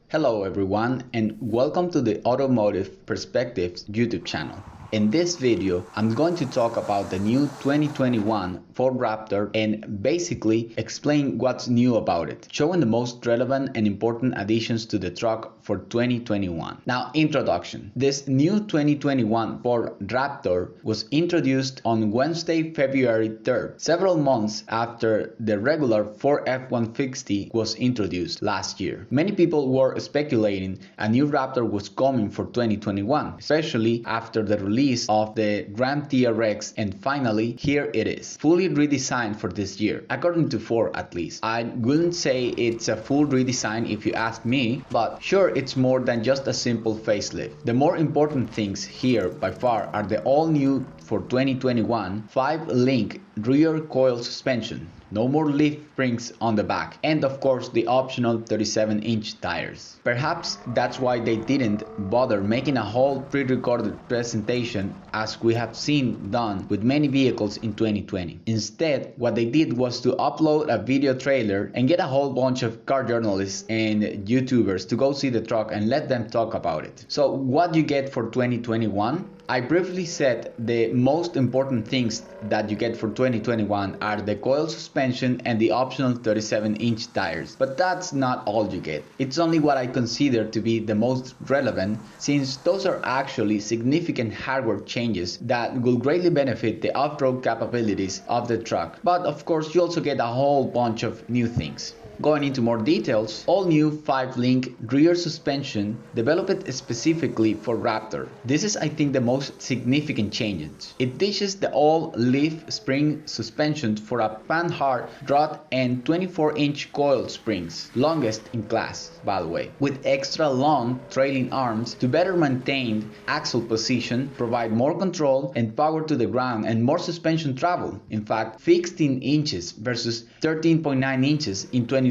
Hello everyone and welcome to the Automotive Perspectives YouTube channel. In this video, I'm going to talk about the new 2021 Ford Raptor and basically explain what's new about it, showing the most relevant and important additions to the truck for 2021. Now, introduction. This new 2021 Ford Raptor was introduced on Wednesday, February 3rd, several months after the regular Ford F-150 was introduced last year. Many people were speculating a new Raptor was coming for 2021, especially after the release of the RAM TRX, and finally here it is, fully redesigned for this year, according to Ford at least. I wouldn't say it's a full redesign if you ask me, but sure, it's more than just a simple facelift. The more important things here by far are the all new for 2021 5-link rear coil suspension, no more leaf springs on the back, and of course the optional 37-inch tires. Perhaps that's why they didn't bother making a whole pre-recorded presentation as we have seen done with many vehicles in 2020. Instead, what they did was to upload a video trailer and get a whole bunch of car journalists and YouTubers to go see the truck and let them talk about it. So what you get for 2021? I briefly said the most important things that you get for 2021 are the coil suspension and the optional 37-inch tires. But that's not all you get. It's only what I consider to be the most relevant, since those are actually significant hardware changes that will greatly benefit the off-road capabilities of the truck. But of course, you also get a whole bunch of new things. Going into more details, all new 5-link rear suspension developed specifically for Raptor. This is, I think, the most significant changes. It ditches the old leaf spring suspension for a pan-hard rod and 24-inch coil springs, longest in class, by the way, with extra long trailing arms to better maintain axle position, provide more control and power to the ground, and more suspension travel. In fact, 16 inches versus 13.9 inches in 2020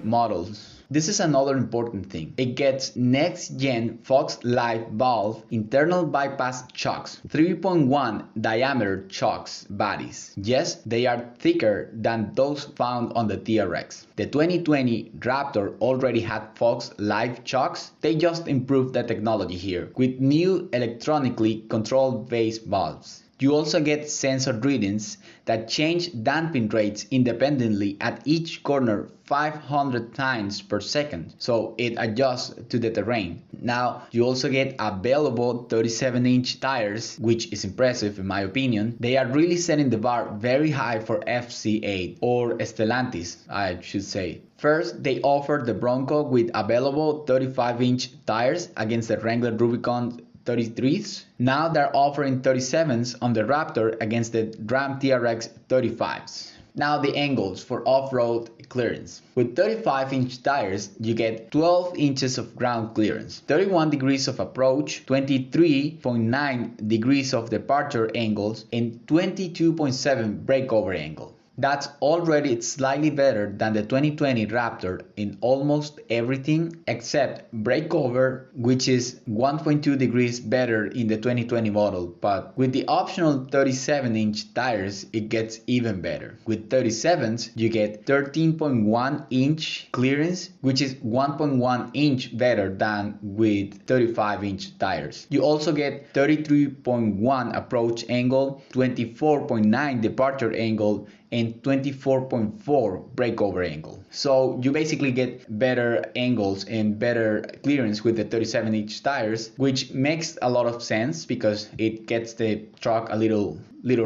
models. This is another important thing. It gets next-gen Fox Live valve internal bypass chocks, 3.1 diameter chocks bodies. Yes, they are thicker than those found on the TRX. The 2020 Raptor already had Fox Live chocks. They just improved the technology here with new electronically controlled base valves. You also get sensor readings that change damping rates independently at each corner 500 times per second, so it adjusts to the terrain. Now, you also get available 37-inch tires, which is impressive in my opinion. They are really setting the bar very high for FC8 or Stellantis, I should say. First, they offer the Bronco with available 35-inch tires against the Wrangler Rubicon 33s. Now they're offering 37s on the Raptor against the RAM TRX 35s. Now the angles for off-road clearance. With 35-inch tires, you get 12 inches of ground clearance, 31 degrees of approach, 23.9 degrees of departure angles, and 22.7 breakover angle. That's already slightly better than the 2020 Raptor in almost everything except breakover, which is 1.2 degrees better in the 2020 model. But with the optional 37-inch tires, it gets even better. With 37s, you get 13.1 inch clearance, which is 1.1 inch better than with 35-inch tires. You also get 33.1 approach angle, 24.9 departure angle, and 24.4 breakover angle. So you basically get better angles and better clearance with the 37-inch tires, which makes a lot of sense because it gets the truck a little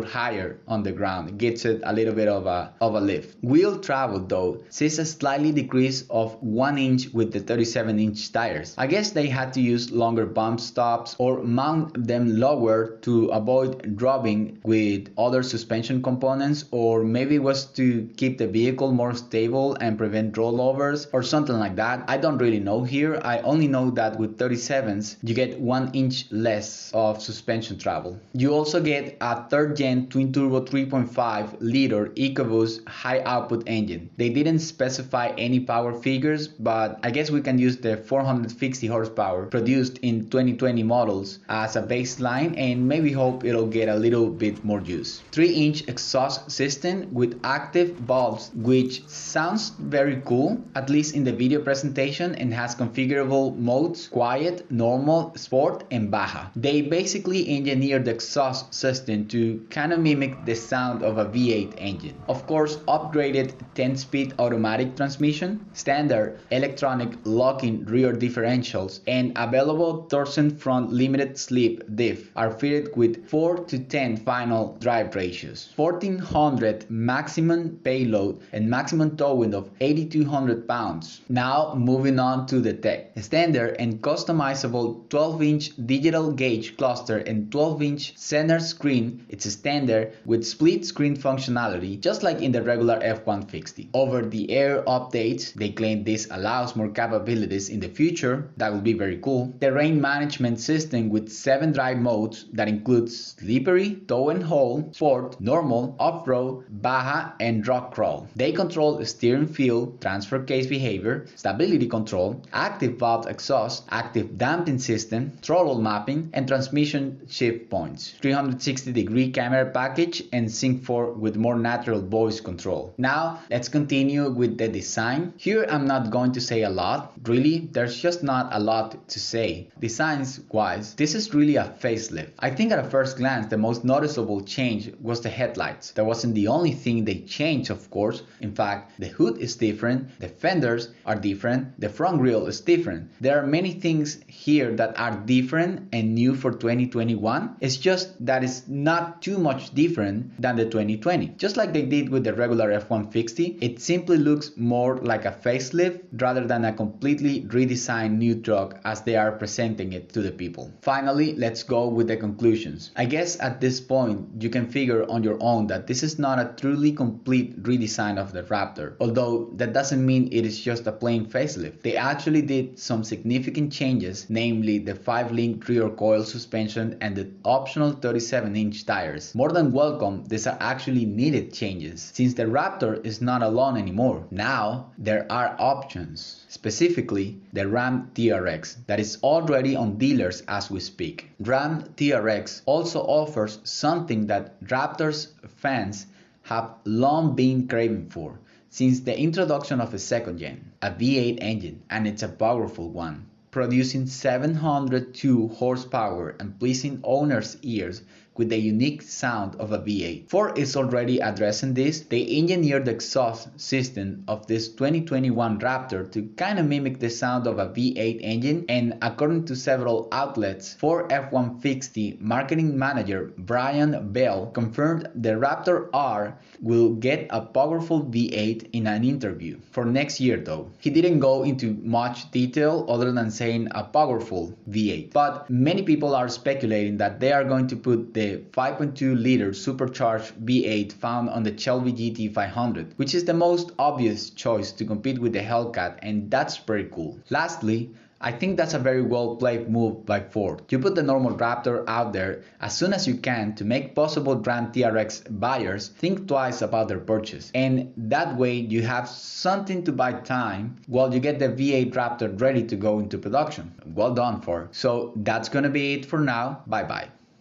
higher on the ground. It gets it a little bit of a lift. Wheel travel though sees a slightly decrease of 1 inch with the 37-inch tires. I guess they had to use longer bump stops or mount them lower to avoid dropping with other suspension components, or maybe it was to keep the vehicle more stable and prevent rollovers or something like that. I don't really know here. I only know that with 37s you get 1 inch less of suspension travel. You also get a 3rd gen twin turbo 3.5 liter EcoBoost high output engine. They didn't specify any power figures, but I guess we can use the 460 horsepower produced in 2020 models as a baseline and maybe hope it'll get a little bit more juice. 3-inch exhaust system with active bulbs, which sounds very cool, at least in the video presentation, and has configurable modes: quiet, normal, sport, and baja. They basically engineered the exhaust system to kind of mimic the sound of a V8 engine. Of course, upgraded 10-speed automatic transmission, standard electronic locking rear differentials, and available torsion front limited slip diff are fitted with 4:10 final drive ratios, 1400 maximum payload, and maximum towing of 8,200 pounds. Now moving on to the tech. Standard and customizable 12-inch digital gauge cluster and 12-inch center screen. It's standard with split screen functionality, just like in the regular F-150. Over-the-air updates, they claim this allows more capabilities in the future. That will be very cool. Terrain management system with 7 drive modes that includes slippery, tow and haul, sport, normal, off-road, baja, and rock crawl. They control steering feel, transfer case behavior, stability control, active valve exhaust, active damping system, throttle mapping, and transmission shift points. 360-degree camera package and Sync 4 with more natural voice control. Now let's continue with the design. Here I'm not going to say a lot. Really, there's just not a lot to say. Designs wise, this is really a facelift. I think at a first glance the most noticeable change was the headlights. That wasn't the only thing they changed, of course. In fact, the hood is different, the fenders are different, the front grille is different. There are many things here that are different and new for 2021. It's just that it's not too much different than the 2020. Just like they did with the regular F-150, it simply looks more like a facelift rather than a completely redesigned new truck as they are presenting it to the people. Finally, let's go with the conclusions. I guess at this point you can figure on your own that this is not a truly complete redesign of the Raptor, although that doesn't mean it is just a plain facelift. They actually did some significant changes, namely the 5-link rear coil suspension and the optional 37-inch tires. More than welcome, these are actually needed changes, since the Raptor is not alone anymore. Now there are options, specifically the RAM TRX that is already on dealers as we speak. RAM TRX also offers something that Raptor's fans have long been craving for since the introduction of a 2nd gen, a V8 engine, and it's a powerful one, producing 702 horsepower and pleasing owners' ears with the unique sound of a V8. Ford is already addressing this. They engineered the exhaust system of this 2021 Raptor to kind of mimic the sound of a V8 engine, and according to several outlets, Ford F-150 marketing manager Brian Bell confirmed the Raptor R will get a powerful V8 in an interview for next year though. He didn't go into much detail other than saying a powerful V8, but many people are speculating that they are going to put the 5.2-liter supercharged V8 found on the Shelby GT500, which is the most obvious choice to compete with the Hellcat, and that's pretty cool. Lastly, I think that's a very well played move by Ford. You put the normal Raptor out there as soon as you can to make possible RAM TRX buyers think twice about their purchase, and that way you have something to buy time while you get the V8 Raptor ready to go into production. Well done, Ford. So that's gonna be it for now. Bye bye.